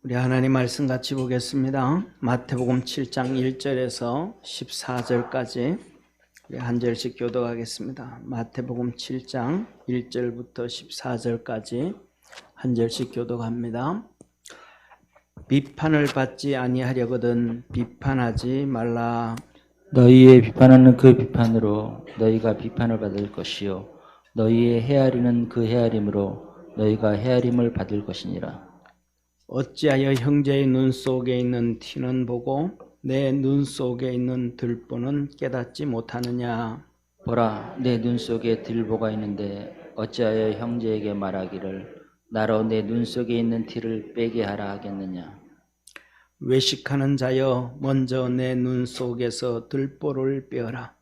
우리 하나님 말씀 같이 보겠습니다. 마태복음 7장 1절에서 14절까지 우리 한 절씩 교독하겠습니다. 마태복음 7장 1절부터 14절까지 한 절씩 교독합니다. 비판을 받지 아니하려거든 비판하지 말라. 너희의 비판하는 그 비판으로 너희가 비판을 받을 것이요 너희의 헤아리는 그 헤아림으로 너희가 헤아림을 받을 것이니라. 어찌하여 형제의 눈 속에 있는 티는 보고 내 눈 속에 있는 들보는 깨닫지 못하느냐. 보라, 내 눈 속에 들보가 있는데 어찌하여 형제에게 말하기를 나로 내 눈 속에 있는 티를 빼게 하라 하겠느냐. 외식하는 자여 먼저 내 눈 속에서 들보를 빼어라.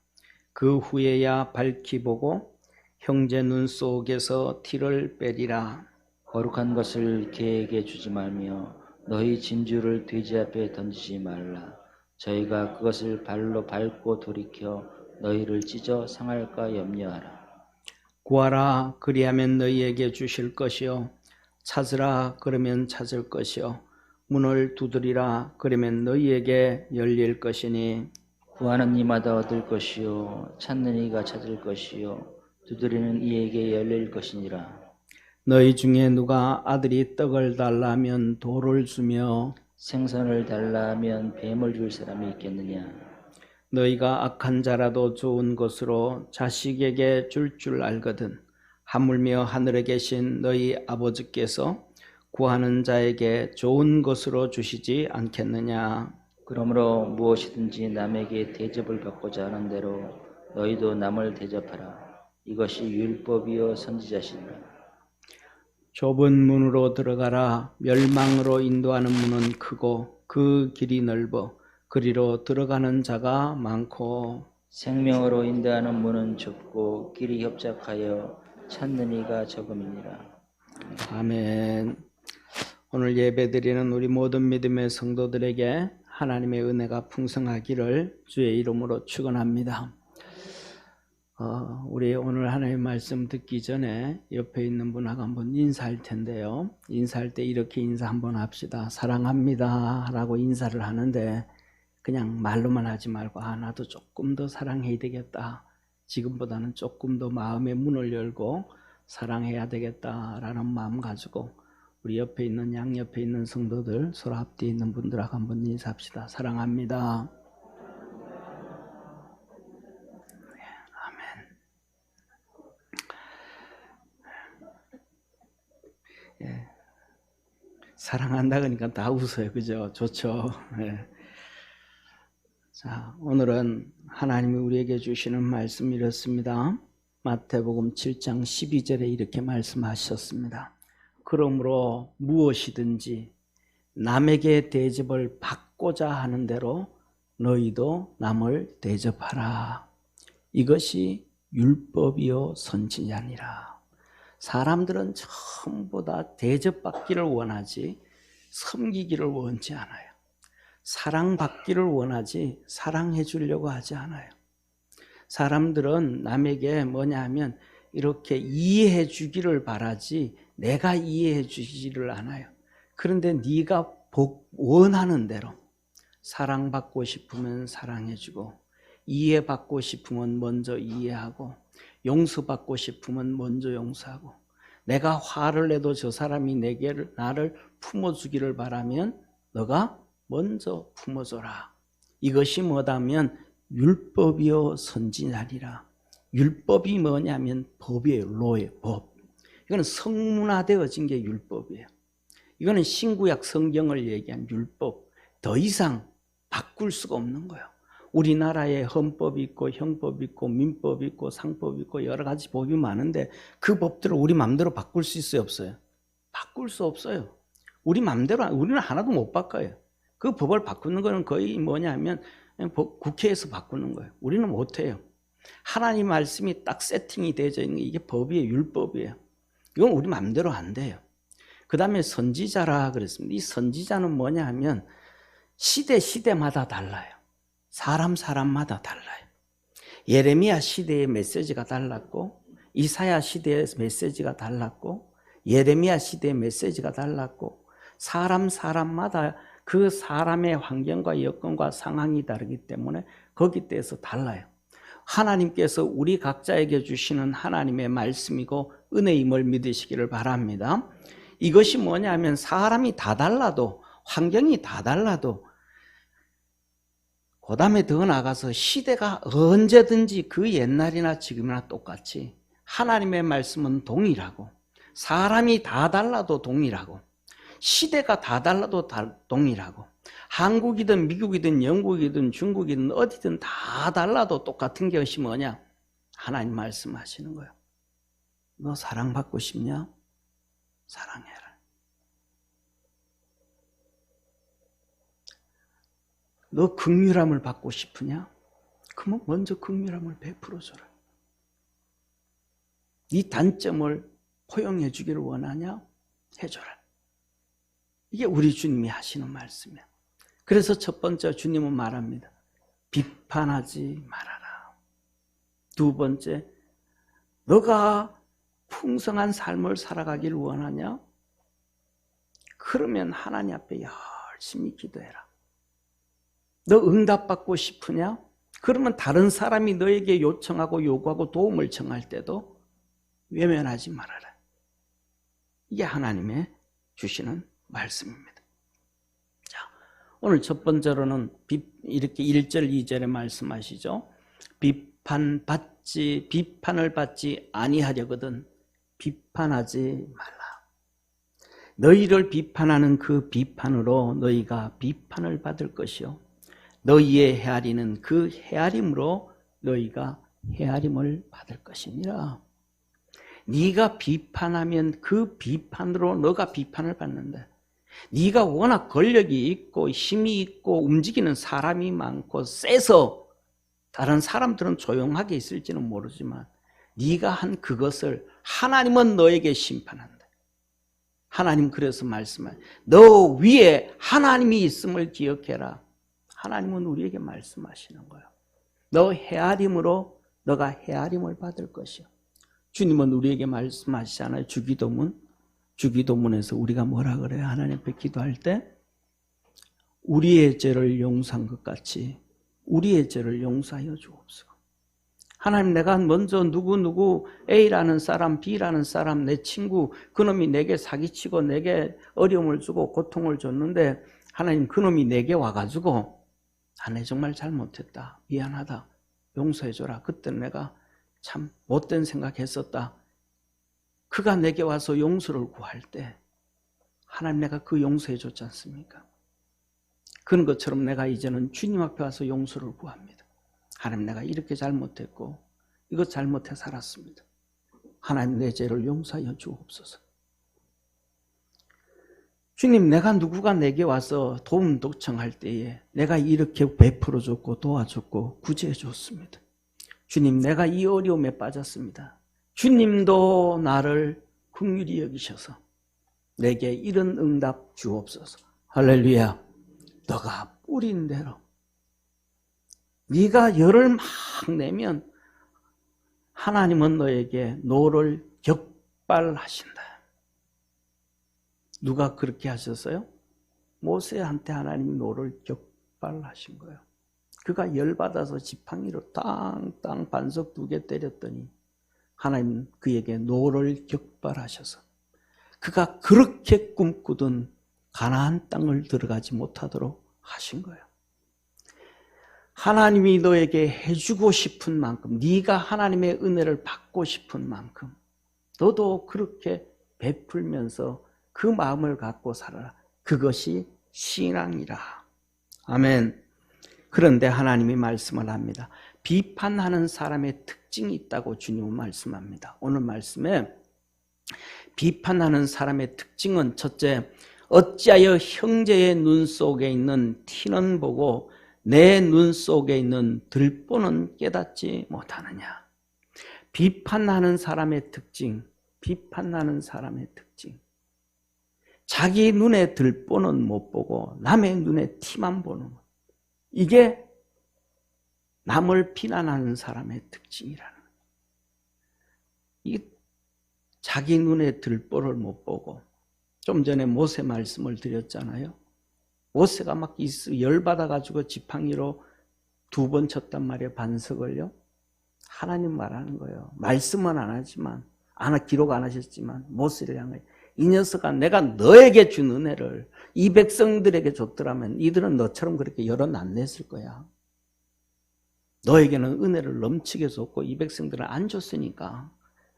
그 후에야 밝히 보고 형제 눈 속에서 티를 빼리라. 거룩한 것을 개에게 주지 말며 너희 진주를 돼지 앞에 던지지 말라. 저희가 그것을 발로 밟고 돌이켜 너희를 찢어 상할까 염려하라. 구하라 그리하면 너희에게 주실 것이요 찾으라 그러면 찾을 것이요 문을 두드리라 그러면 너희에게 열릴 것이니. 구하는 이마다 얻을 것이요 찾는 이가 찾을 것이요 두드리는 이에게 열릴 것이니라. 너희 중에 누가 아들이 떡을 달라면 돌을 주며 생선을 달라 하면 뱀을 줄 사람이 있겠느냐. 너희가 악한 자라도 좋은 것으로 자식에게 줄 알거든 하물며 하늘에 계신 너희 아버지께서 구하는 자에게 좋은 것으로 주시지 않겠느냐. 그러므로 무엇이든지 남에게 대접을 받고자 하는 대로 너희도 남을 대접하라. 이것이 율법이요 선지자시니라. 좁은 문으로 들어가라. 멸망으로 인도하는 문은 크고 그 길이 넓어 그리로 들어가는 자가 많고 생명으로 인도하는 문은 좁고 길이 협착하여 찾는 이가 적음이니라. 아멘. 오늘 예배드리는 우리 모든 믿음의 성도들에게 하나님의 은혜가 풍성하기를 주의 이름으로 축원합니다. 우리 오늘 하나님의 말씀 듣기 전에 옆에 있는 분하고 한번 인사할 텐데요. 인사할 때 이렇게 인사 한번 합시다. 사랑합니다 라고 인사를 하는데 그냥 말로만 하지 말고 나도 조금 더 사랑해야 되겠다. 지금보다는 조금 더 마음의 문을 열고 사랑해야 되겠다라는 마음 가지고 우리 옆에 있는 양옆에 있는 성도들 서로 앞뒤에 있는 분들하고 한번 인사합시다. 사랑합니다. 예. 사랑한다 그러니까 다 웃어요. 그죠? 좋죠. 예. 자, 오늘은 하나님이 우리에게 주시는 말씀이 이렇습니다. 마태복음 7장 12절에 이렇게 말씀하셨습니다. 그러므로 무엇이든지 남에게 대접을 받고자 하는 대로 너희도 남을 대접하라. 이것이 율법이요 선지자니라. 사람들은 전부 다 대접받기를 원하지 섬기기를 원치 않아요. 사랑받기를 원하지 사랑해 주려고 하지 않아요. 사람들은 남에게 뭐냐 하면 이렇게 이해해 주기를 바라지 내가 이해해 주지를 않아요. 그런데 네가 원하는 대로 사랑받고 싶으면 사랑해 주고 이해받고 싶으면 먼저 이해하고 용서받고 싶으면 먼저 용서하고 내가 화를 내도 저 사람이 나를 품어주기를 바라면 너가 먼저 품어줘라. 이것이 뭐다면 율법이요 선지자니라. 율법이 뭐냐면 법이에요. 로예요. 법. 이거는 성문화되어진 게 율법이에요. 이거는 신구약 성경을 얘기한 율법. 더 이상 바꿀 수가 없는 거예요. 우리나라에 헌법이 있고 형법이 있고 민법이 있고 상법이 있고 여러 가지 법이 많은데 그 법들을 우리 마음대로 바꿀 수 있어요? 없어요? 바꿀 수 없어요. 우리 마음대로 우리는 하나도 못 바꿔요. 그 법을 바꾸는 거는 거의 뭐냐면 국회에서 바꾸는 거예요. 우리는 못해요. 하나님 말씀이 딱 세팅이 되어져 있는 게 이게 법이에요. 율법이에요. 이건 우리 마음대로 안 돼요. 그 다음에 선지자라 그랬습니다. 이 선지자는 뭐냐 하면 시대마다 달라요. 사람마다 달라요. 예레미야 시대의 메시지가 달랐고 이사야 시대의 메시지가 달랐고 예레미야 시대의 메시지가 달랐고 사람마다 그 사람의 환경과 여건과 상황이 다르기 때문에 거기에 대해서 달라요. 하나님께서 우리 각자에게 주시는 하나님의 말씀이고 은혜임을 믿으시기를 바랍니다. 이것이 뭐냐면 사람이 다 달라도 환경이 다 달라도 그 다음에 더 나아가서 시대가 언제든지 그 옛날이나 지금이나 똑같이 하나님의 말씀은 동일하고 사람이 다 달라도 동일하고 시대가 다 달라도 동일하고 한국이든 미국이든 영국이든 중국이든 어디든 다 달라도 똑같은 것이 뭐냐? 하나님 말씀하시는 거예요. 너 사랑받고 싶냐? 사랑해라. 너 긍휼함을 받고 싶으냐? 그러면 먼저 긍휼함을 베풀어줘라. 네 단점을 포용해 주기를 원하냐? 해줘라. 이게 우리 주님이 하시는 말씀이야. 그래서 첫 번째 주님은 말합니다. 비판하지 말아라. 두 번째, 너가 풍성한 삶을 살아가기를 원하냐? 그러면 하나님 앞에 열심히 기도해라. 너 응답받고 싶으냐? 그러면 다른 사람이 너에게 요청하고 요구하고 도움을 청할 때도 외면하지 말아라. 이게 하나님의 주시는 말씀입니다. 자, 오늘 첫 번째로는 이렇게 1절, 2절에 말씀하시죠. 비판을 받지 아니하려거든 비판하지 말라. 너희를 비판하는 그 비판으로 너희가 비판을 받을 것이요 너희의 헤아리는 그 헤아림으로 너희가 헤아림을 받을 것이니라. 네가 비판하면 그 비판으로 너가 비판을 받는다. 네가 워낙 권력이 있고 힘이 있고 움직이는 사람이 많고 세서 다른 사람들은 조용하게 있을지는 모르지만 네가 한 그것을 하나님은 너에게 심판한다. 하나님 그래서 말씀하세요. 너 위에 하나님이 있음을 기억해라. 하나님은 우리에게 말씀하시는 거예요. 너 헤아림으로 너가 헤아림을 받을 것이요. 주님은 우리에게 말씀하시잖아요. 주기도문에서 우리가 뭐라 그래요? 하나님 앞에 기도할 때 우리의 죄를 용서한 것 같이 우리의 죄를 용서하여 주옵소서. 하나님 내가 먼저 누구 A라는 사람, B라는 사람, 내 친구 그놈이 내게 사기치고 내게 어려움을 주고 고통을 줬는데 하나님 그놈이 내게 와가지고 내 정말 잘못했다. 미안하다. 용서해줘라. 그때 내가 참 못된 생각했었다. 그가 내게 와서 용서를 구할 때 하나님 내가 그 용서해줬지 않습니까? 그런 것처럼 내가 이제는 주님 앞에 와서 용서를 구합니다. 하나님 내가 이렇게 잘못했고 이것 잘못해 살았습니다. 하나님 내 죄를 용서하여 주옵소서. 주님 내가 누구가 내게 와서 도움 요청할 때에 내가 이렇게 베풀어줬고 도와줬고 구제해줬습니다. 주님 내가 이 어려움에 빠졌습니다. 주님도 나를 긍휼히 여기셔서 내게 이런 응답 주옵소서. 할렐루야. 너가 뿌린 대로 네가 열을 막 내면 하나님은 너에게 노를 격발하신다. 누가 그렇게 하셨어요? 모세한테 하나님이 노를 격발하신 거예요. 그가 열받아서 지팡이로 땅땅 반석 2개 때렸더니 하나님 그에게 노를 격발하셔서 그가 그렇게 꿈꾸던 가나안 땅을 들어가지 못하도록 하신 거예요. 하나님이 너에게 해주고 싶은 만큼 네가 하나님의 은혜를 받고 싶은 만큼 너도 그렇게 베풀면서 그 마음을 갖고 살아라. 그것이 신앙이라. 아멘. 그런데 하나님이 말씀을 합니다. 비판하는 사람의 특징이 있다고 주님은 말씀합니다. 오늘 말씀에 비판하는 사람의 특징은 첫째, 어찌하여 형제의 눈 속에 있는 티는 보고 내 눈 속에 있는 들보는 깨닫지 못하느냐. 비판하는 사람의 특징, 비판하는 사람의 특징. 자기 눈에 들보는 못 보고 남의 눈에 티만 보는 것. 이게 남을 비난하는 사람의 특징이라는 거예요. 이 자기 눈에 들보를 못 보고 좀 전에 모세 말씀을 드렸잖아요. 모세가 막 열받아가지고 지팡이로 2번 쳤단 말이에요. 반석을요. 하나님 말하는 거예요. 말씀은 안 하지만, 기록 안 하셨지만 모세를 향해 이 녀석아, 내가 너에게 준 은혜를 이 백성들에게 줬더라면 이들은 너처럼 그렇게 열은 안 냈을 거야. 너에게는 은혜를 넘치게 줬고 이 백성들은 안 줬으니까,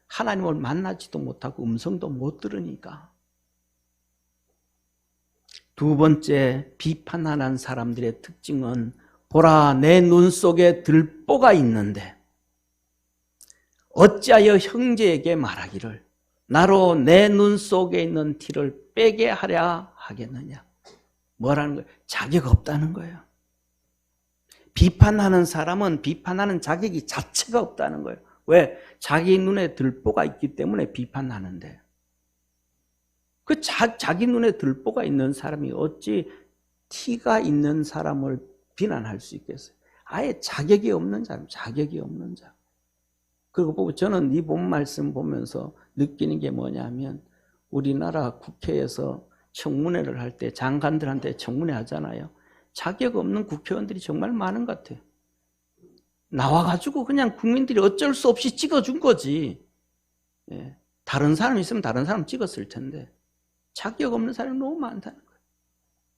하나님을 만나지도 못하고 음성도 못 들으니까. 두 번째, 비판하는 사람들의 특징은 보라, 내 눈 속에 들보가 있는데 어찌하여 형제에게 말하기를 나로 내 눈 속에 있는 티를 빼게 하랴 하겠느냐. 뭐라는 거예요? 자격 없다는 거예요. 비판하는 사람은 비판하는 자격이 자체가 없다는 거예요. 왜? 자기 눈에 들보가 있기 때문에 비판하는데, 자기 눈에 들보가 있는 사람이 어찌 티가 있는 사람을 비난할 수 있겠어요? 아예 자격이 없는 사람, 자격이 없는 사람. 그거 보고 저는 이 본 말씀 보면서 느끼는 게 뭐냐면, 우리나라 국회에서 청문회를 할 때 장관들한테 청문회 하잖아요. 자격 없는 국회의원들이 정말 많은 것 같아요. 나와가지고 그냥 국민들이 어쩔 수 없이 찍어준 거지. 예. 다른 사람 있으면 다른 사람 찍었을 텐데 자격 없는 사람이 너무 많다는 거예요.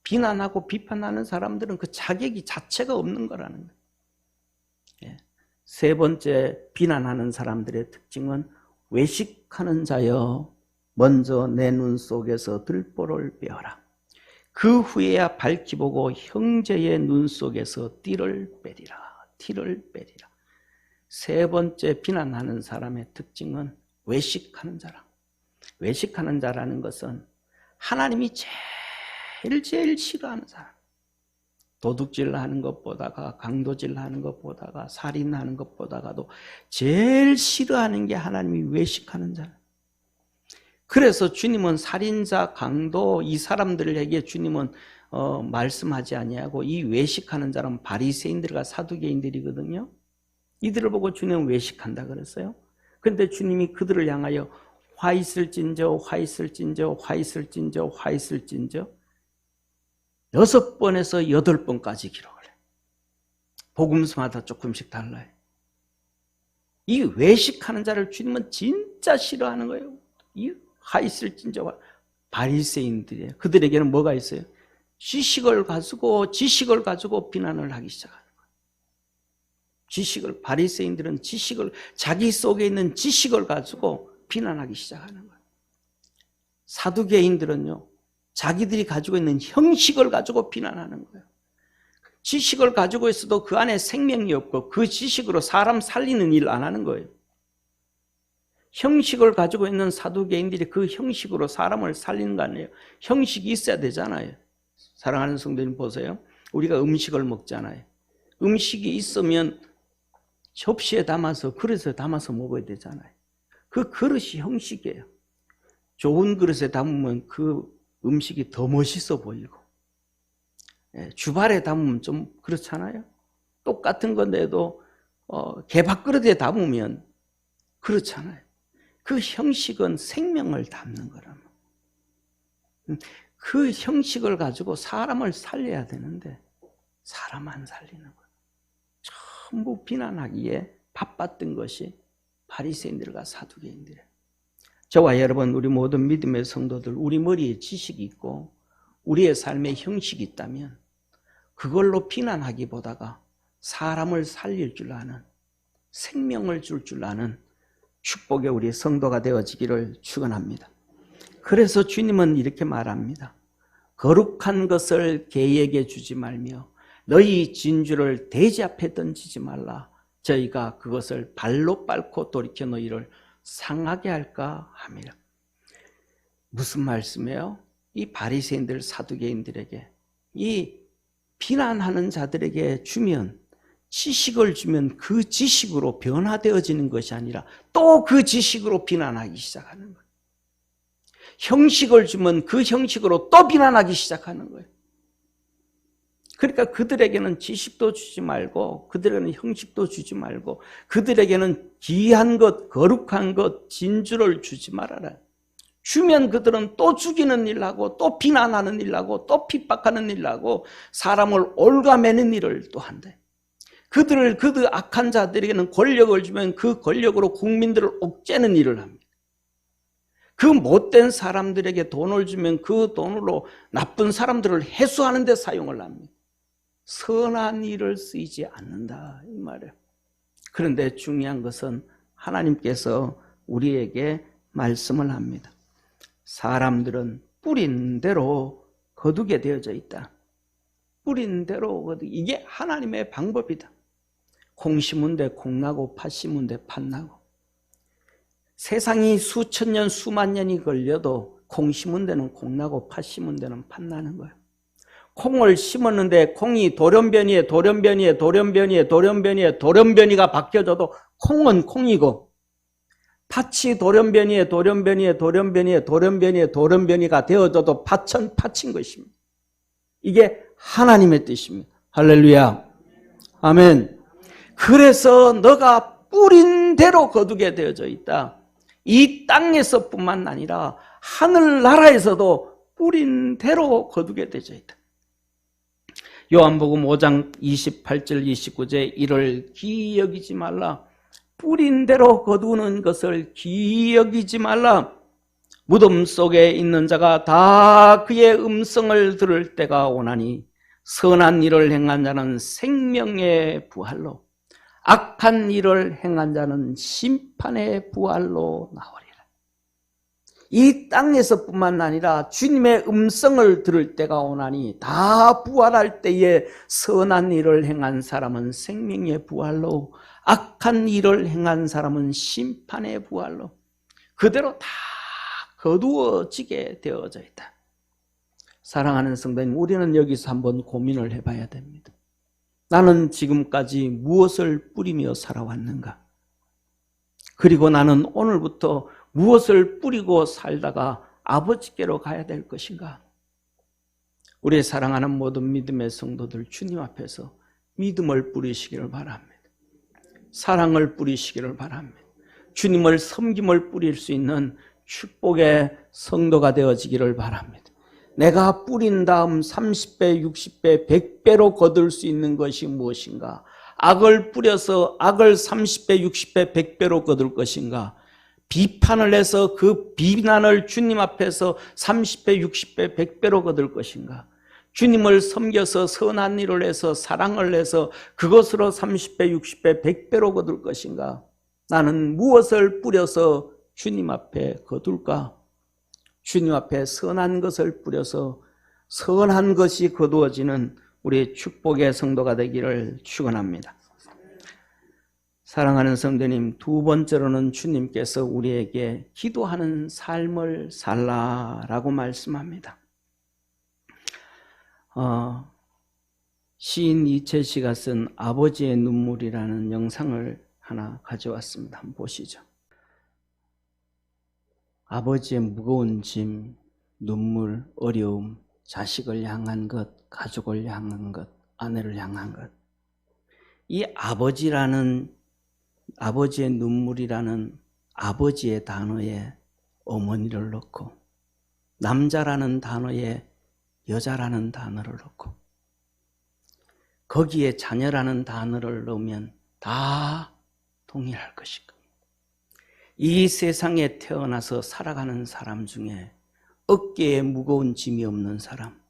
비난하고 비판하는 사람들은 그 자격이 자체가 없는 거라는 거예요. 예. 세 번째, 비난하는 사람들의 특징은 외식하는 자여 먼저 내 눈 속에서 들보를 빼어라. 그 후에야 밝히 보고 형제의 눈 속에서 띠를 빼리라. 티를 빼리라. 세 번째, 비난하는 사람의 특징은 외식하는 자라. 외식하는 자라는 것은 하나님이 제일 싫어하는 사람. 도둑질 하는 것보다가, 강도질 하는 것보다가, 살인하는 것보다가도 제일 싫어하는 게 하나님이 외식하는 자라. 그래서 주님은 살인자, 강도 이 사람들에게 주님은 말씀하지 아니하고 이 외식하는 자는 바리새인들과 사두개인들이거든요. 이들을 보고 주님은 외식한다 그랬어요. 그런데 주님이 그들을 향하여 화 있을진저, 화 있을진저, 화 있을진저, 화 있을진저 6번에서 8번까지 기록을 해요. 복음서마다 조금씩 달라요. 이 외식하는 자를 주님은 진짜 싫어하는 거예요. 이 화 있을진저 바리새인들이에요. 그들에게는 뭐가 있어요? 지식을 가지고 비난을 하기 시작하는 거예요. 바리새인들은 자기 속에 있는 지식을 가지고 비난하기 시작하는 거예요. 사두개인들은요, 자기들이 가지고 있는 형식을 가지고 비난하는 거예요. 지식을 가지고 있어도 그 안에 생명이 없고 그 지식으로 사람 살리는 일 안 하는 거예요. 형식을 가지고 있는 사두개인들이 그 형식으로 사람을 살리는 거 아니에요. 형식이 있어야 되잖아요. 사랑하는 성도님 보세요. 우리가 음식을 먹잖아요. 음식이 있으면 접시에 담아서 그릇에 담아서 먹어야 되잖아요. 그 그릇이 형식이에요. 좋은 그릇에 담으면 그 음식이 더 멋있어 보이고, 주발에 담으면 좀 그렇잖아요. 똑같은 건데도 개밥 그릇에 담으면 그렇잖아요. 그 형식은 생명을 담는 거라면, 그 형식을 가지고 사람을 살려야 되는데 사람 안 살리는 거예요. 전부 비난하기에 바빴던 것이 바리새인들과 사두개인들이에요. 저와 여러분, 우리 모든 믿음의 성도들, 우리 머리에 지식이 있고 우리의 삶에 형식이 있다면 그걸로 비난하기보다가 사람을 살릴 줄 아는, 생명을 줄 아는 축복의 우리 성도가 되어지기를 축원합니다. 그래서 주님은 이렇게 말합니다. 거룩한 것을 개에게 주지 말며 너희 진주를 돼지 앞에 던지지 말라. 저희가 그것을 발로 밟고 돌이켜 너희를 상하게 할까 함이라. 무슨 말씀이에요? 이 바리새인들, 사두개인들에게, 이 비난하는 자들에게 주면, 지식을 주면 그 지식으로 변화되어지는 것이 아니라 또 그 지식으로 비난하기 시작하는 거예요. 형식을 주면 그 형식으로 또 비난하기 시작하는 거예요. 그러니까 그들에게는 지식도 주지 말고, 그들에게는 형식도 주지 말고, 그들에게는 귀한 것, 거룩한 것, 진주를 주지 말아라. 주면 그들은 또 죽이는 일 하고 또 비난하는 일 하고 또 핍박하는 일 하고 사람을 올가매는 일을 또 한대. 그 악한 자들에게는 권력을 주면 그 권력으로 국민들을 옥죄는 일을 합니다. 그 못된 사람들에게 돈을 주면 그 돈으로 나쁜 사람들을 해수하는 데 사용을 합니다. 선한 일을 쓰이지 않는다 이 말이에요. 그런데 중요한 것은 하나님께서 우리에게 말씀을 합니다. 사람들은 뿌린 대로 거두게 되어져 있다. 뿌린 대로 거두기. 이게 하나님의 방법이다. 콩 심은 데 콩 나고 팥 심은 데 팥 나고. 세상이 수천 년 수만 년이 걸려도 콩 심은 데는 콩 나고 팥 심은 데는 팥 나는 거예요. 콩을 심었는데 콩이 돌연변이에 돌연변이가 바뀌어져도 콩은 콩이고, 팥이 돌연변이가 되어져도 팥은 팥인 것입니다. 이게 하나님의 뜻입니다. 할렐루야. 아멘. 그래서 너가 뿌린 대로 거두게 되어져 있다. 이 땅에서뿐만 아니라 하늘나라에서도 뿌린 대로 거두게 되어져 있다. 요한복음 5장 28절 29절 이를 기이 여기지 말라. 뿌린 대로 거두는 것을 기이 여기지 말라. 무덤 속에 있는 자가 다 그의 음성을 들을 때가 오나니 선한 일을 행한 자는 생명의 부활로, 악한 일을 행한 자는 심판의 부활로 나오리라. 이 땅에서뿐만 아니라 주님의 음성을 들을 때가 오나니 다 부활할 때에 선한 일을 행한 사람은 생명의 부활로, 악한 일을 행한 사람은 심판의 부활로 그대로 다 거두어지게 되어져 있다. 사랑하는 성도님, 우리는 여기서 한번 고민을 해봐야 됩니다. 나는 지금까지 무엇을 뿌리며 살아왔는가? 그리고 나는 오늘부터 무엇을 뿌리고 살다가 아버지께로 가야 될 것인가? 우리 사랑하는 모든 믿음의 성도들, 주님 앞에서 믿음을 뿌리시기를 바랍니다. 사랑을 뿌리시기를 바랍니다. 주님을 섬김을 뿌릴 수 있는 축복의 성도가 되어지기를 바랍니다. 내가 뿌린 다음 30배, 60배, 100배로 거둘 수 있는 것이 무엇인가? 악을 뿌려서 악을 30배, 60배, 100배로 거둘 것인가? 비판을 해서 그 비난을 주님 앞에서 30배, 60배, 100배로 거둘 것인가? 주님을 섬겨서 선한 일을 해서 사랑을 해서 그것으로 30배, 60배, 100배로 거둘 것인가? 나는 무엇을 뿌려서 주님 앞에 거둘까? 주님 앞에 선한 것을 뿌려서 선한 것이 거두어지는 우리의 축복의 성도가 되기를 축원합니다. 사랑하는 성도님, 두 번째로는 주님께서 우리에게 기도하는 삶을 살라라고 말씀합니다. 시인 이철씨가 쓴 아버지의 눈물이라는 영상을 하나 가져왔습니다. 한번 보시죠. 아버지의 무거운 짐, 눈물, 어려움, 자식을 향한 것, 가족을 향한 것, 아내를 향한 것. 이 아버지의 눈물이라는 아버지의 단어에 어머니를 넣고, 남자라는 단어에 여자라는 단어를 넣고, 거기에 자녀라는 단어를 넣으면 다 동일할 것일 겁니다. 이 세상에 태어나서 살아가는 사람 중에 어깨에 무거운 짐이 없는 사람,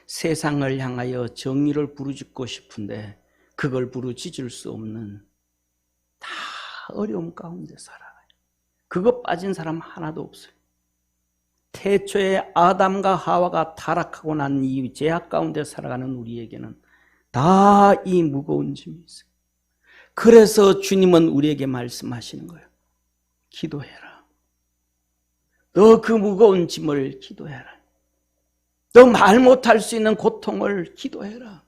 세상을 향하여 정의를 부르짖고 싶은데 그걸 부르짖을 수 없는, 다 어려움 가운데 살아가요. 그거 빠진 사람 하나도 없어요. 태초에 아담과 하와가 타락하고 난 이 죄악 가운데 살아가는 우리에게는 다 이 무거운 짐이 있어요. 그래서 주님은 우리에게 말씀하시는 거예요. 기도해라. 너 그 무거운 짐을 기도해라. 너 말 못할 수 있는 고통을 기도해라.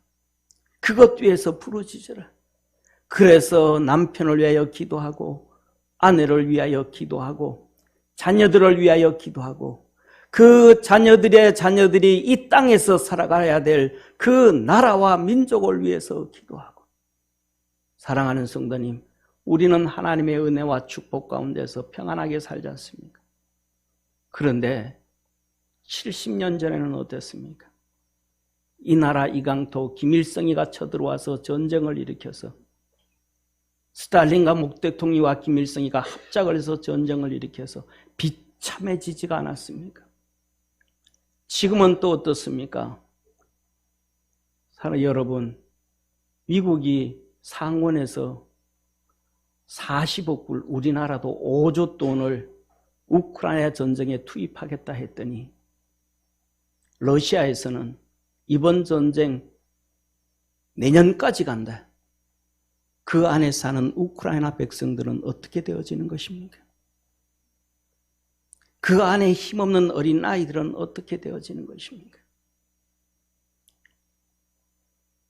그것 위해서 부르짖어라. 그래서 남편을 위하여 기도하고, 아내를 위하여 기도하고, 자녀들을 위하여 기도하고, 그 자녀들이 이 땅에서 살아가야 될 그 나라와 민족을 위해서 기도하고. 사랑하는 성도님, 우리는 하나님의 은혜와 축복 가운데서 평안하게 살지 않습니까? 그런데 70년 전에는 어땠습니까? 이 나라 이강토 김일성이가 쳐들어와서 전쟁을 일으켜서 스탈린과 목 대통령과 김일성이가 합작을 해서 전쟁을 일으켜서 비참해지지가 않았습니까? 지금은 또 어떻습니까? 여러분, 미국이 상원에서 40억 불, 우리나라도 5조 돈을 우크라이나 전쟁에 투입하겠다 했더니 러시아에서는 이번 전쟁 내년까지 간다. 그 안에 사는 우크라이나 백성들은 어떻게 되어지는 것입니까? 그 안에 힘없는 어린 아이들은 어떻게 되어지는 것입니까?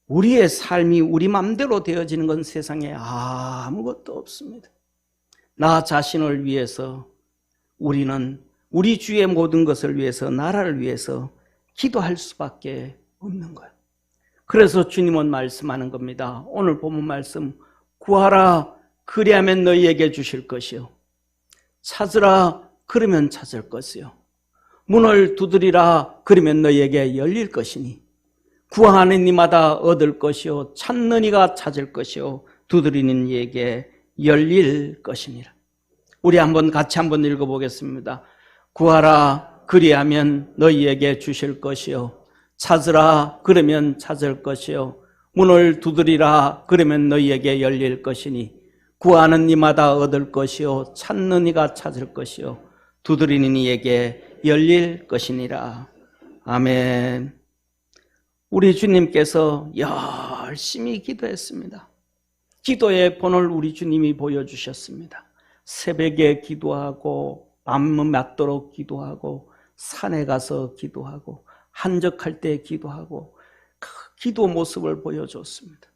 우리의 삶이 우리 맘대로 되어지는 건 세상에 아무것도 없습니다. 나 자신을 위해서 우리는 우리 주의 모든 것을 위해서, 나라를 위해서 기도할 수밖에 없는 거예요. 그래서 주님은 말씀하는 겁니다. 오늘 본문 말씀, 구하라 그리하면 너희에게 주실 것이요, 찾으라 그러면 찾을 것이요, 문을 두드리라 그러면 너희에게 열릴 것이니 구하는 이마다 얻을 것이요 찾는 이가 찾을 것이요 두드리는 이에게 열릴 것이니라. 우리 같이 한번 읽어보겠습니다. 구하라 그리하면 너희에게 주실 것이요, 찾으라 그러면 찾을 것이요, 문을 두드리라 그러면 너희에게 열릴 것이니 구하는 이마다 얻을 것이요 찾는 이가 찾을 것이요 두드리는 이에게 열릴 것이니라. 아멘. 우리 주님께서 열심히 기도했습니다. 기도의 본을 우리 주님이 보여주셨습니다. 새벽에 기도하고 밤 맞도록 기도하고 산에 가서 기도하고 한적할 때 기도하고 그 기도 모습을 보여줬습니다.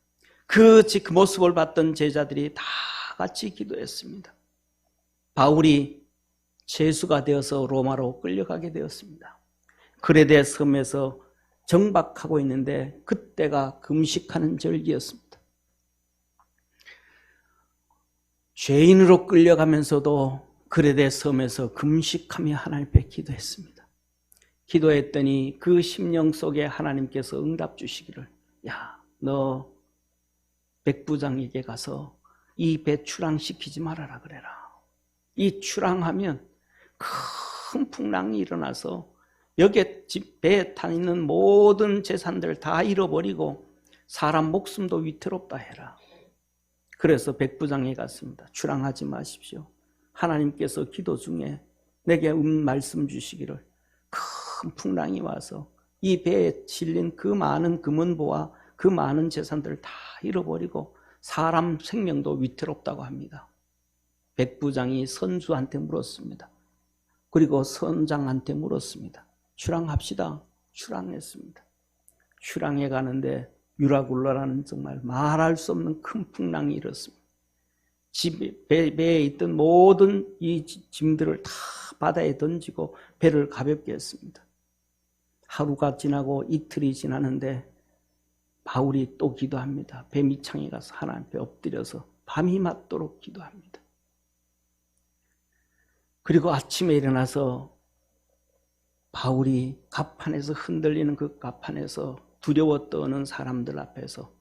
그 모습을 봤던 제자들이 다 같이 기도했습니다. 바울이 죄수가 되어서 로마로 끌려가게 되었습니다. 그레데 섬에서 정박하고 있는데 그때가 금식하는 절기였습니다. 죄인으로 끌려가면서도 그레데 섬에서 금식하며 하나님 앞에 기도했습니다. 기도했더니 그 심령 속에 하나님께서 응답 주시기를, 야, 너 백부장에게 가서 이 배 출항시키지 말아라 그래라. 이 출항하면 큰 풍랑이 일어나서 여기에 배에 타 있는 모든 재산들 다 잃어버리고 사람 목숨도 위태롭다 해라. 그래서 백부장에 갔습니다. 출항하지 마십시오. 하나님께서 기도 중에 내게 말씀 주시기를 큰 풍랑이 와서 이 배에 실린 그 많은 금은보와 그 많은 재산들을 다 잃어버리고 사람 생명도 위태롭다고 합니다. 백부장이 선수한테 물었습니다. 그리고 선장한테 물었습니다. 출항합시다. 출항했습니다. 출항해 가는데 유라굴라라는 정말 말할 수 없는 큰 풍랑이 일었습니다. 배에 있던 모든 이 짐들을 다 바다에 던지고 배를 가볍게 했습니다. 하루가 지나고 이틀이 지나는데 바울이 또 기도합니다. 배 밑창에 가서 하나님 앞에 엎드려서 밤이 맞도록 기도합니다. 그리고 아침에 일어나서 바울이 갑판에서 흔들리는 그 갑판에서 두려워 떠는 사람들 앞에서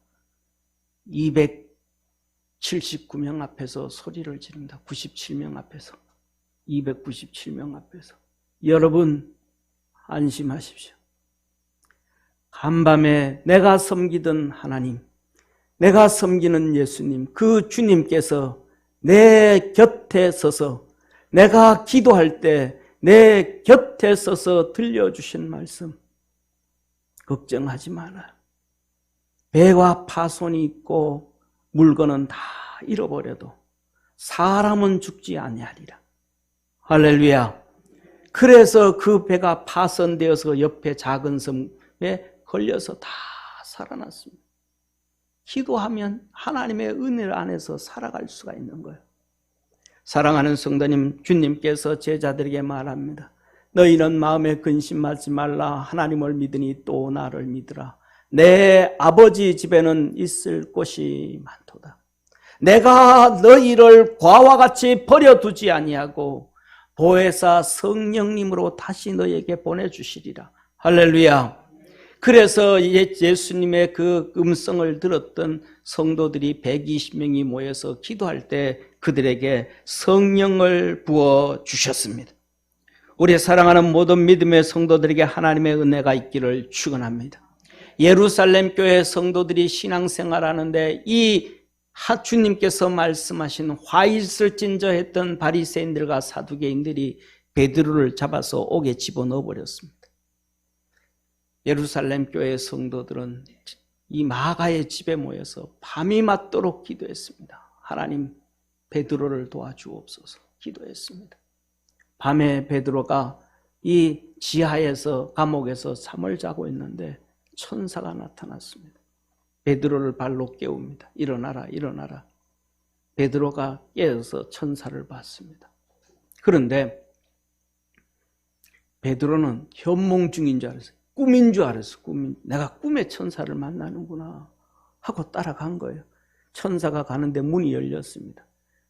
279명 앞에서 소리를 지릅니다. 97명 앞에서, 297명 앞에서. 여러분 안심하십시오. 간밤에 내가 섬기던 하나님, 내가 섬기는 예수님, 그 주님께서 내 곁에 서서 내가 기도할 때 내 곁에 서서 들려주신 말씀, 걱정하지 마라. 배와 파손이 있고 물건은 다 잃어버려도 사람은 죽지 아니하리라. 할렐루야. 그래서 그 배가 파손되어서 옆에 작은 섬에 걸려서 다 살아났습니다. 기도하면 하나님의 은혜 안에서 살아갈 수가 있는 거예요. 사랑하는 성도님, 주님께서 제자들에게 말합니다. 너희는 마음에 근심하지 말라. 하나님을 믿으니 또 나를 믿으라. 내 아버지 집에는 있을 곳이 많도다. 내가 너희를 과와 같이 버려두지 아니하고 보혜사 성령님으로 다시 너에게 보내주시리라. 할렐루야. 그래서 예수님의 그 음성을 들었던 성도들이 120명이 모여서 기도할 때 그들에게 성령을 부어 주셨습니다. 우리 사랑하는 모든 믿음의 성도들에게 하나님의 은혜가 있기를 축원합니다. 예루살렘 교회 성도들이 신앙생활하는데 이 주님께서 말씀하신 화 있을진저 했던 바리새인들과 사두개인들이 베드로를 잡아서 옥에 집어넣어 버렸습니다. 예루살렘 교회 성도들은 이 마가의 집에 모여서 밤이 맞도록 기도했습니다. 하나님, 베드로를 도와주옵소서 기도했습니다. 밤에 베드로가 이 지하에서 감옥에서 잠을 자고 있는데 천사가 나타났습니다. 베드로를 발로 깨웁니다. 일어나라, 일어나라. 베드로가 깨어서 천사를 봤습니다. 그런데 베드로는 현몽 중인 줄 알았어요. 꿈인 줄 알았어. 내가 꿈에 천사를 만나는구나 하고 따라간 거예요. 천사가 가는데 문이 열렸습니다.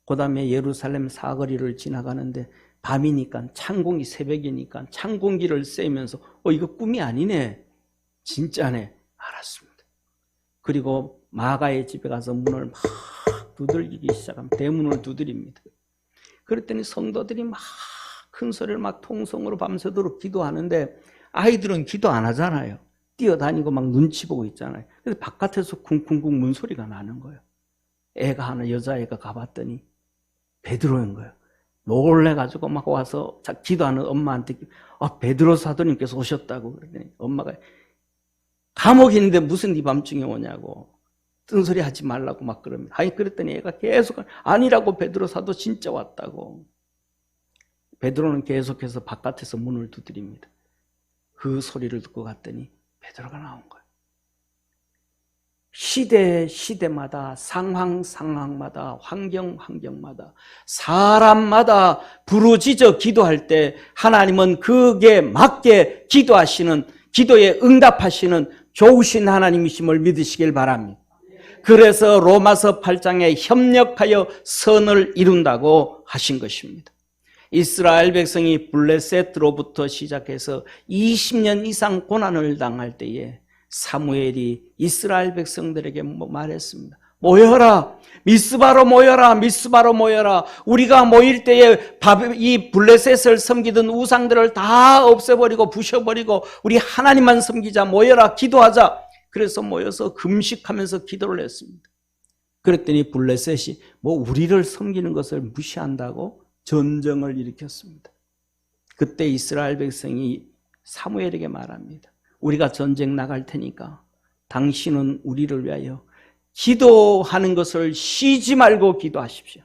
그 다음에 예루살렘 사거리를 지나가는데 밤이니까 창공이 새벽이니까 창공기를 쐬면서 이거 꿈이 아니네, 진짜네 알았습니다. 그리고 마가의 집에 가서 문을 막 두들기기 시작하면 대문을 두드립니다. 그랬더니 성도들이 막 큰 소리를 막 통성으로 밤새도록 기도하는데 아이들은 기도 안 하잖아요. 뛰어다니고 막 눈치 보고 있잖아요. 그래서 바깥에서 쿵쿵쿵 문소리가 나는 거예요. 애가 하나, 여자애가 가봤더니 베드로인 거예요. 놀래가지고 막 와서 기도하는 엄마한테 베드로 사도님께서 오셨다고 그러더니 엄마가 감옥에 있는데 무슨 이 밤중에 오냐고 뜬소리 하지 말라고 막 그럽니다. 아니 그랬더니 애가 계속 아니라고 베드로 사도 진짜 왔다고. 베드로는 계속해서 바깥에서 문을 두드립니다. 그 소리를 듣고 갔더니 베드로가 나온 거예요. 시대마다 상황마다 환경마다 사람마다 부르짖어 기도할 때 하나님은 그게 맞게 기도하시는, 기도에 응답하시는 좋으신 하나님이심을 믿으시길 바랍니다. 그래서 로마서 8장에 협력하여 선을 이룬다고 하신 것입니다. 이스라엘 백성이 블레셋으로부터 시작해서 20년 이상 고난을 당할 때에 사무엘이 이스라엘 백성들에게 말했습니다. 모여라, 미스바로 모여라, 미스바로 모여라. 우리가 모일 때에 이 블레셋을 섬기던 우상들을 다 없애버리고 부셔버리고 우리 하나님만 섬기자, 모여라, 기도하자. 그래서 모여서 금식하면서 기도를 했습니다. 그랬더니 블레셋이 우리를 섬기는 것을 무시한다고 전쟁을 일으켰습니다. 그때 이스라엘 백성이 사무엘에게 말합니다. 우리가 전쟁 나갈 테니까 당신은 우리를 위하여 기도하는 것을 쉬지 말고 기도하십시오.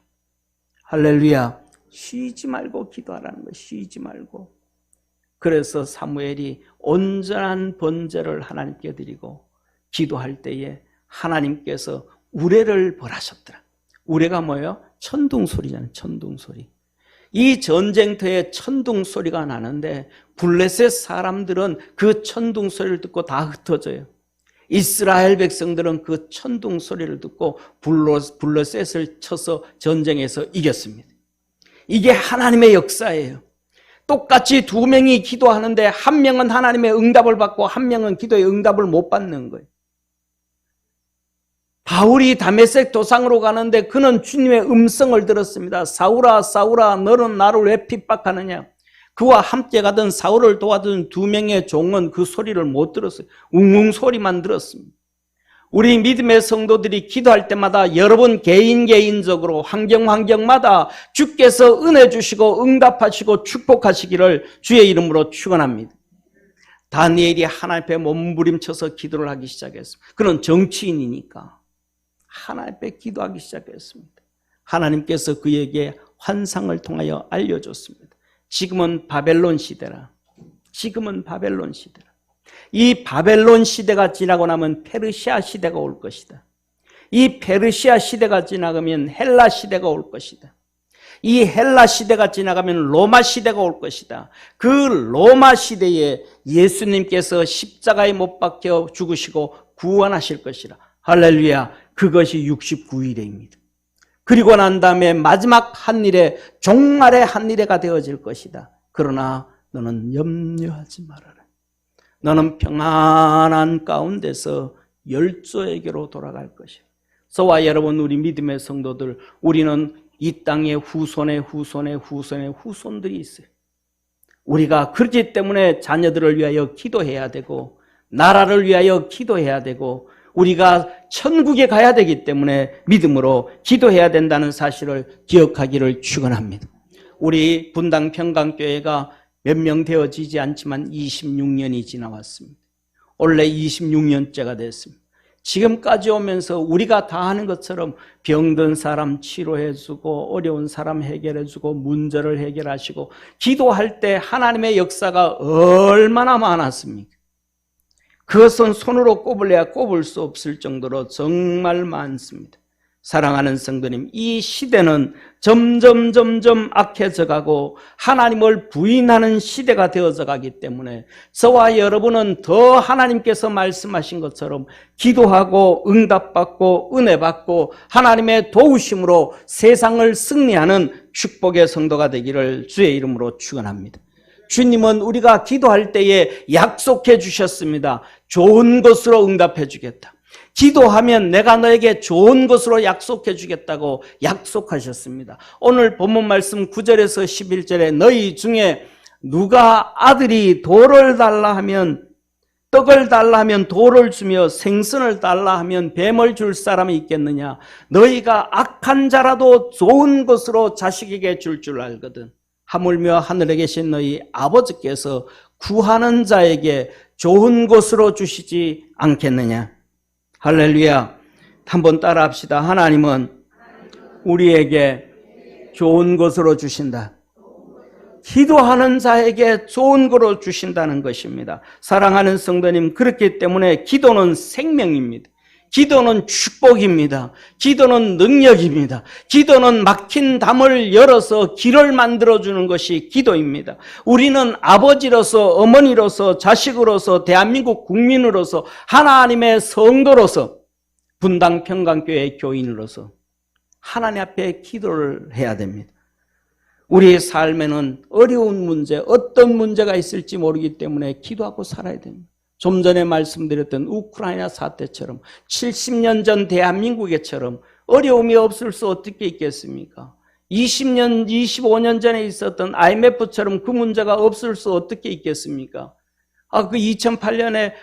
할렐루야. 쉬지 말고 기도하라는 거예요. 쉬지 말고. 그래서 사무엘이 온전한 번제를 하나님께 드리고 기도할 때에 하나님께서 우레를 벌하셨더라. 우레가 뭐예요? 천둥소리잖아요. 천둥소리. 이 전쟁터에 천둥소리가 나는데 블레셋 사람들은 그 천둥소리를 듣고 다 흩어져요. 이스라엘 백성들은 그 천둥소리를 듣고 블레셋을 쳐서 전쟁에서 이겼습니다. 이게 하나님의 역사예요. 똑같이 두 명이 기도하는데 한 명은 하나님의 응답을 받고 한 명은 기도의 응답을 못 받는 거예요. 바울이 다메섹 도상으로 가는데 그는 주님의 음성을 들었습니다. 사울아, 사울아, 너는 나를 왜 핍박하느냐? 그와 함께 가던 사울을 도와준 두 명의 종은 그 소리를 못 들었어요. 웅웅 소리만 들었습니다. 우리 믿음의 성도들이 기도할 때마다 여러분 개인적으로 환경마다 주께서 은혜 주시고 응답하시고 축복하시기를 주의 이름으로 축원합니다. 다니엘이 하나님 앞에 몸부림쳐서 기도를 하기 시작했습니다. 그는 정치인이니까 하나님 앞에 기도하기 시작했습니다. 하나님께서 그에게 환상을 통하여 알려줬습니다. 지금은 바벨론 시대라. 지금은 바벨론 시대라. 이 바벨론 시대가 지나고 나면 페르시아 시대가 올 것이다. 이 페르시아 시대가 지나가면 헬라 시대가 올 것이다. 이 헬라 시대가 지나가면 로마 시대가 올 것이다. 그 로마 시대에 예수님께서 십자가에 못 박혀 죽으시고 구원하실 것이라. 할렐루야. 그것이 69일에입니다. 그리고 난 다음에 마지막 한 일에, 종말의 한 일에가 되어질 것이다. 그러나 너는 염려하지 말아라. 너는 평안한 가운데서 열조에게로 돌아갈 것이다. 저와 여러분, 우리 믿음의 성도들, 우리는 이 땅에 후손의 후손들이 있어요. 우리가 그렇기 때문에 자녀들을 위하여 기도해야 되고, 나라를 위하여 기도해야 되고, 우리가 천국에 가야 되기 때문에 믿음으로 기도해야 된다는 사실을 기억하기를 축원합니다. 우리 분당 평강교회가 몇 명 되어지지 않지만 26년이 지나왔습니다. 원래 26년째가 됐습니다. 지금까지 오면서 우리가 다 하는 것처럼 병든 사람 치료해주고, 어려운 사람 해결해주고, 문제를 해결하시고, 기도할 때 하나님의 역사가 얼마나 많았습니까? 그것은 손으로 꼽을래야 꼽을 수 없을 정도로 정말 많습니다. 사랑하는 성도님, 이 시대는 점점 악해져 가고 하나님을 부인하는 시대가 되어져 가기 때문에 저와 여러분은 더 하나님께서 말씀하신 것처럼 기도하고 응답받고 은혜받고 하나님의 도우심으로 세상을 승리하는 축복의 성도가 되기를 주의 이름으로 축원합니다. 주님은 우리가 기도할 때에 약속해 주셨습니다. 좋은 것으로 응답해 주겠다. 기도하면 내가 너에게 좋은 것으로 약속해 주겠다고 약속하셨습니다. 오늘 본문 말씀 9절에서 11절에 너희 중에 누가 아들이 돌을 달라 하면, 떡을 달라 하면 돌을 주며 생선을 달라 하면 뱀을 줄 사람이 있겠느냐? 너희가 악한 자라도 좋은 것으로 자식에게 줄 알거든. 하물며 하늘에 계신 너희 아버지께서 구하는 자에게 좋은 것으로 주시지 않겠느냐? 할렐루야. 한번 따라 합시다. 하나님은 우리에게 좋은 것으로 주신다. 기도하는 자에게 좋은 것으로 주신다는 것입니다. 사랑하는 성도님, 그렇기 때문에 기도는 생명입니다. 기도는 축복입니다. 기도는 능력입니다. 기도는 막힌 담을 열어서 길을 만들어주는 것이 기도입니다. 우리는 아버지로서, 어머니로서, 자식으로서, 대한민국 국민으로서, 하나님의 성도로서, 분당 평강교회 교인으로서 하나님 앞에 기도를 해야 됩니다. 우리의 삶에는 어려운 문제, 어떤 문제가 있을지 모르기 때문에 기도하고 살아야 됩니다. 좀 전에 말씀드렸던 우크라이나 사태처럼 70년 전 대한민국에처럼 어려움이 없을 수 어떻게 있겠습니까? 20년, 25년 전에 있었던 IMF처럼 그 문제가 없을 수 어떻게 있겠습니까? 그 2008년에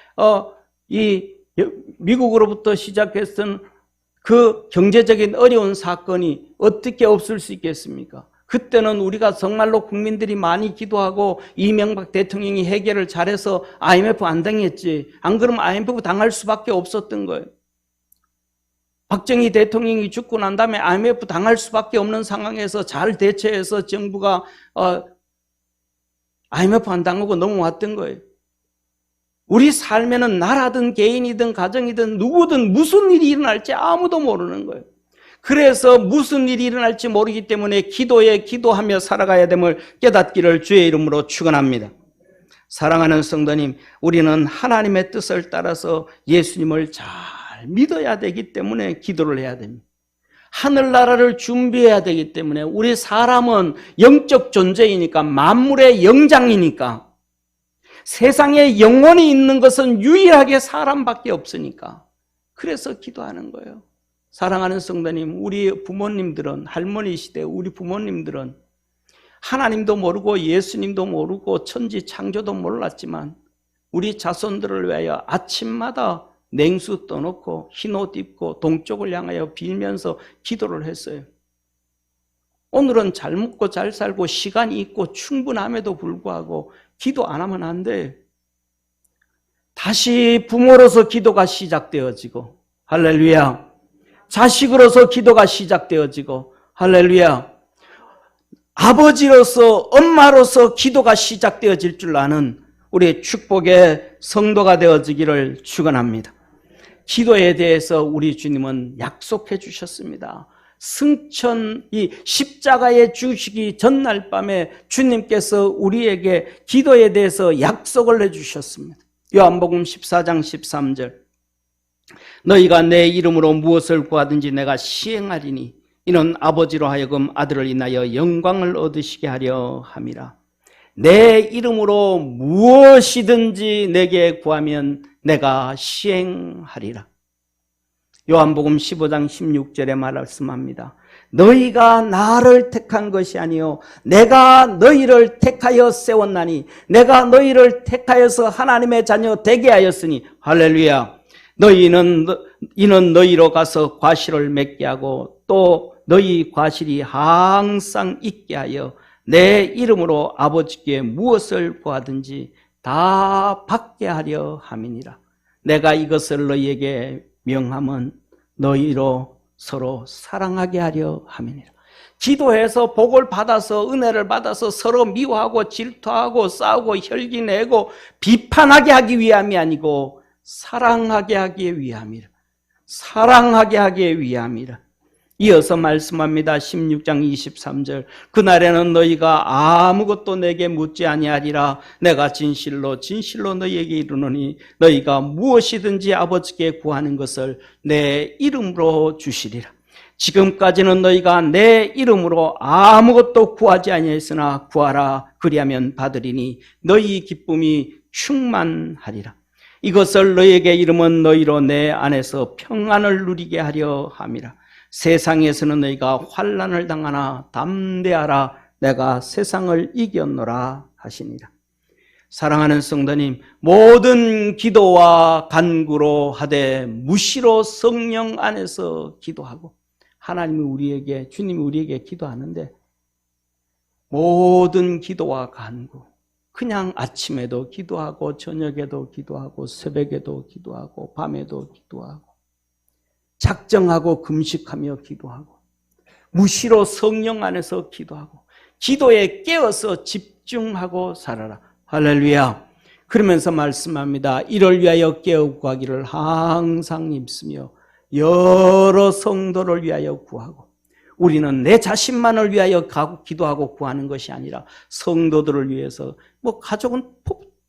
이 미국으로부터 시작했던 그 경제적인 어려운 사건이 어떻게 없을 수 있겠습니까? 그때는 우리가 정말로 국민들이 많이 기도하고 이명박 대통령이 해결을 잘해서 IMF 안 당했지. 안 그러면 IMF 당할 수밖에 없었던 거예요. 박정희 대통령이 죽고 난 다음에 IMF 당할 수밖에 없는 상황에서 잘 대처해서 정부가 IMF 안 당하고 넘어왔던 거예요. 우리 삶에는 나라든 개인이든 가정이든 누구든 무슨 일이 일어날지 아무도 모르는 거예요. 그래서 무슨 일이 일어날지 모르기 때문에 기도하며 살아가야 됨을 깨닫기를 주의 이름으로 축원합니다. 사랑하는 성도님, 우리는 하나님의 뜻을 따라서 예수님을 잘 믿어야 되기 때문에 기도를 해야 됩니다. 하늘나라를 준비해야 되기 때문에 우리 사람은 영적 존재이니까, 만물의 영장이니까, 세상에 영혼이 있는 것은 유일하게 사람밖에 없으니까 그래서 기도하는 거예요. 사랑하는 성도님, 우리 부모님들은, 할머니 시대 우리 부모님들은 하나님도 모르고 예수님도 모르고 천지 창조도 몰랐지만 우리 자손들을 위하여 아침마다 냉수 떠놓고 흰옷 입고 동쪽을 향하여 빌면서 기도를 했어요. 오늘은 잘 먹고 잘 살고 시간이 있고 충분함에도 불구하고 기도 안 하면 안 돼. 다시 부모로서 기도가 시작되어지고, 할렐루야. 자식으로서 기도가 시작되어지고, 할렐루야. 아버지로서, 엄마로서 기도가 시작되어질 줄 아는 우리의 축복의 성도가 되어지기를 축원합니다. 기도에 대해서 우리 주님은 약속해 주셨습니다. 승천, 이 십자가에 죽으시기 전날 밤에 주님께서 우리에게 기도에 대해서 약속을 해주셨습니다. 요한복음 14장 13절, 너희가 내 이름으로 무엇을 구하든지 내가 시행하리니 이는 아버지로 하여금 아들을 인하여 영광을 얻으시게 하려 함이라. 내 이름으로 무엇이든지 내게 구하면 내가 시행하리라. 요한복음 15장 16절에 말씀합니다. 너희가 나를 택한 것이 아니요 내가 너희를 택하여 세웠나니 내가 너희를 택하여서 하나님의 자녀 되게 하였으니 할렐루야. 이는 너희로 가서 과실을 맺게 하고 또 너희 과실이 항상 있게 하여 내 이름으로 아버지께 무엇을 구하든지 다 받게 하려 함이니라. 내가 이것을 너희에게 명함은 너희로 서로 사랑하게 하려 함이니라. 기도해서 복을 받아서 은혜를 받아서 서로 미워하고 질투하고 싸우고 혈기내고 비판하게 하기 위함이 아니고 사랑하게 하기 위함이라. 사랑하게 하기 위함이라. 이어서 말씀합니다. 16장 23절 그날에는 너희가 아무것도 내게 묻지 아니하리라. 내가 진실로 너희에게 이르노니 너희가 무엇이든지 아버지께 구하는 것을 내 이름으로 주시리라. 지금까지는 너희가 내 이름으로 아무것도 구하지 아니하였으나 구하라 그리하면 받으리니 너희 기쁨이 충만하리라. 이것을 너희에게 이름은 너희로 내 안에서 평안을 누리게 하려 함이라. 세상에서는 너희가 환난을 당하나 담대하라 내가 세상을 이겼노라 하시니라. 사랑하는 성도님, 모든 기도와 간구로 하되 무시로 성령 안에서 기도하고 주님이 우리에게 기도하는데 모든 기도와 간구 그냥 아침에도 기도하고 저녁에도 기도하고 새벽에도 기도하고 밤에도 기도하고 작정하고 금식하며 기도하고 무시로 성령 안에서 기도하고 기도에 깨어서 집중하고 살아라. 할렐루야. 그러면서 말씀합니다. 이를 위하여 깨어 구하기를 항상 힘쓰며 여러 성도를 위하여 구하고 우리는 내 자신만을 위하여 기도하고 구하는 것이 아니라 성도들을 위해서 가족은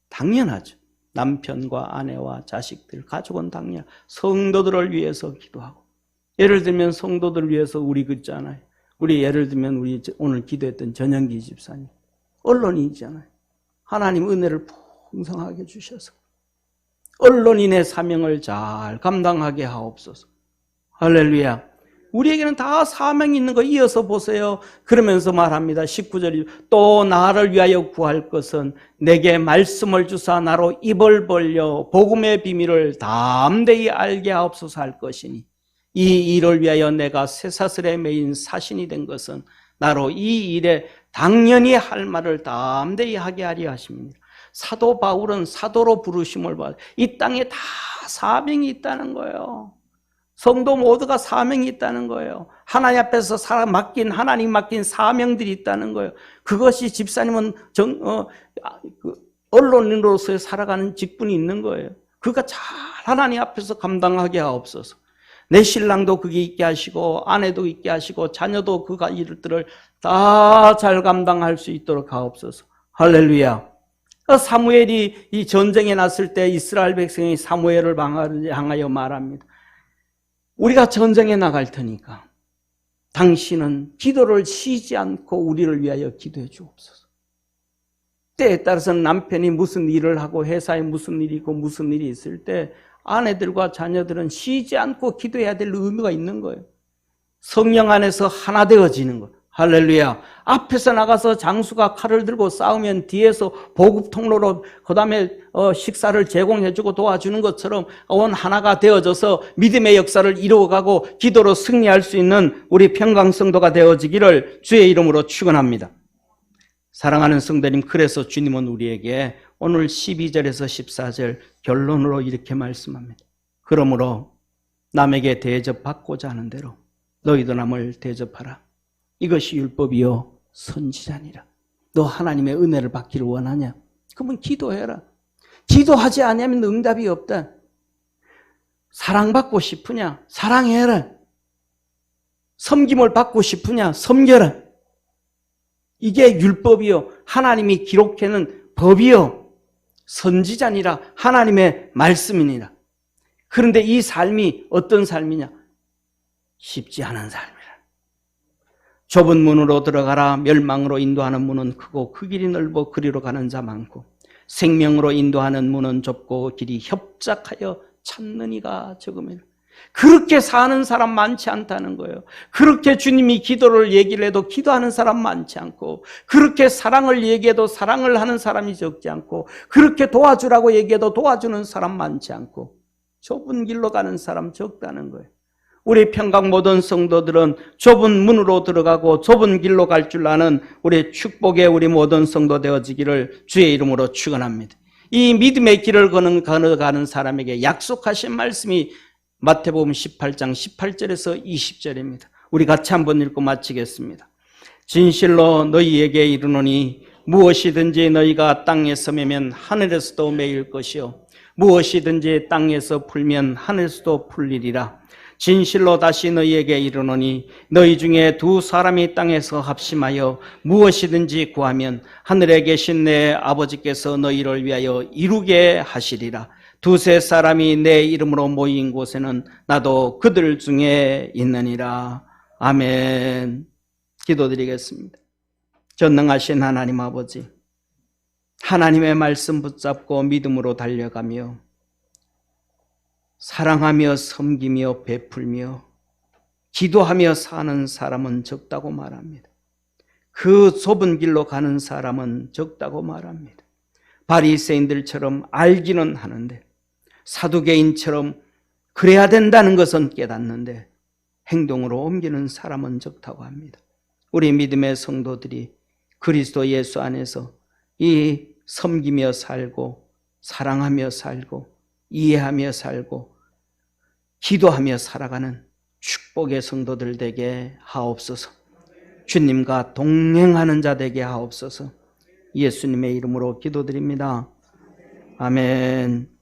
당연하죠. 남편과 아내와 자식들, 가족은 당연 성도들을 위해서 기도하고 예를 들면 성도들을 위해서 우리 있잖아요. 우리 예를 들면 우리 오늘 기도했던 전영기 집사님 언론인이잖아요. 하나님 은혜를 풍성하게 주셔서 언론인의 사명을 잘 감당하게 하옵소서. 할렐루야. 우리에게는 다 사명이 있는 거 이어서 보세요. 그러면서 말합니다. 19절이 또 나를 위하여 구할 것은 내게 말씀을 주사 나로 입을 벌려 복음의 비밀을 담대히 알게 하옵소서 할 것이니 이 일을 위하여 내가 쇠사슬에 매인 사신이 된 것은 나로 이 일에 당연히 할 말을 담대히 하게 하려 하십니다. 사도 바울은 사도로 부르심을 받아 이 땅에 다 사명이 있다는 거예요. 성도 모두가 사명이 있다는 거예요. 하나님 앞에서 하나님 맡긴 사명들이 있다는 거예요. 그것이 집사님은 언론인으로서의 살아가는 직분이 있는 거예요. 그가 잘 하나님 앞에서 감당하게 하옵소서. 내 신랑도 그게 있게 하시고 아내도 있게 하시고 자녀도 그 일들을 다 잘 감당할 수 있도록 하옵소서. 할렐루야. 사무엘이 이 전쟁에 났을 때 이스라엘 백성이 사무엘을 향하여 말합니다. 우리가 전쟁에 나갈 테니까 당신은 기도를 쉬지 않고 우리를 위하여 기도해 주옵소서. 때에 따라서는 남편이 무슨 일을 하고 회사에 무슨 일이 있고 무슨 일이 있을 때 아내들과 자녀들은 쉬지 않고 기도해야 될 의무가 있는 거예요. 성령 안에서 하나 되어지는 것. 할렐루야. 앞에서 나가서 장수가 칼을 들고 싸우면 뒤에서 보급 통로로 그 다음에 식사를 제공해주고 도와주는 것처럼 온 하나가 되어져서 믿음의 역사를 이루어가고 기도로 승리할 수 있는 우리 평강성도가 되어지기를 주의 이름으로 축원합니다. 사랑하는 성도님, 그래서 주님은 우리에게 오늘 12절에서 14절 결론으로 이렇게 말씀합니다. 그러므로 남에게 대접받고자 하는 대로 너희도 남을 대접하라. 이것이 율법이요 선지자니라. 너 하나님의 은혜를 받기를 원하냐? 그러면 기도해라. 기도하지 않으면 응답이 없다. 사랑받고 싶으냐? 사랑해라. 섬김을 받고 싶으냐? 섬겨라. 이게 율법이요 하나님이 기록해놓은 법이요 선지자니라. 하나님의 말씀이니라. 그런데 이 삶이 어떤 삶이냐? 쉽지 않은 삶이라. 좁은 문으로 들어가라. 멸망으로 인도하는 문은 크고 그 길이 넓어 그리로 가는 자 많고 생명으로 인도하는 문은 좁고 길이 협착하여 찾는 이가 적음이라. 그렇게 사는 사람 많지 않다는 거예요. 그렇게 주님이 기도를 얘기를 해도 기도하는 사람 많지 않고, 그렇게 사랑을 얘기해도 사랑을 하는 사람이 적지 않고, 그렇게 도와주라고 얘기해도 도와주는 사람 많지 않고, 좁은 길로 가는 사람 적다는 거예요. 우리 평강 모든 성도들은 좁은 문으로 들어가고 좁은 길로 갈 줄 아는 우리 축복의 우리 모든 성도 되어지기를 주의 이름으로 축원합니다. 이 믿음의 길을 걸어가는 사람에게 약속하신 말씀이 마태복음 18장 18절에서 20절입니다. 우리 같이 한번 읽고 마치겠습니다. 진실로 너희에게 이르노니 무엇이든지 너희가 땅에서 매면 하늘에서도 매일 것이요 무엇이든지 땅에서 풀면 하늘에서도 풀리리라. 진실로 다시 너희에게 이르노니 너희 중에 두 사람이 땅에서 합심하여 무엇이든지 구하면 하늘에 계신 내 아버지께서 너희를 위하여 이루게 하시리라. 두세 사람이 내 이름으로 모인 곳에는 나도 그들 중에 있느니라. 아멘. 기도드리겠습니다. 전능하신 하나님 아버지, 하나님의 말씀 붙잡고 믿음으로 달려가며 사랑하며 섬기며 베풀며 기도하며 사는 사람은 적다고 말합니다. 그 좁은 길로 가는 사람은 적다고 말합니다. 바리새인들처럼 알기는 하는데 사두개인처럼 그래야 된다는 것은 깨닫는데 행동으로 옮기는 사람은 적다고 합니다. 우리 믿음의 성도들이 그리스도 예수 안에서 이 섬기며 살고 사랑하며 살고 이해하며 살고 기도하며 살아가는 축복의 성도들 되게 하옵소서. 주님과 동행하는 자 되게 하옵소서. 예수님의 이름으로 기도드립니다. 아멘.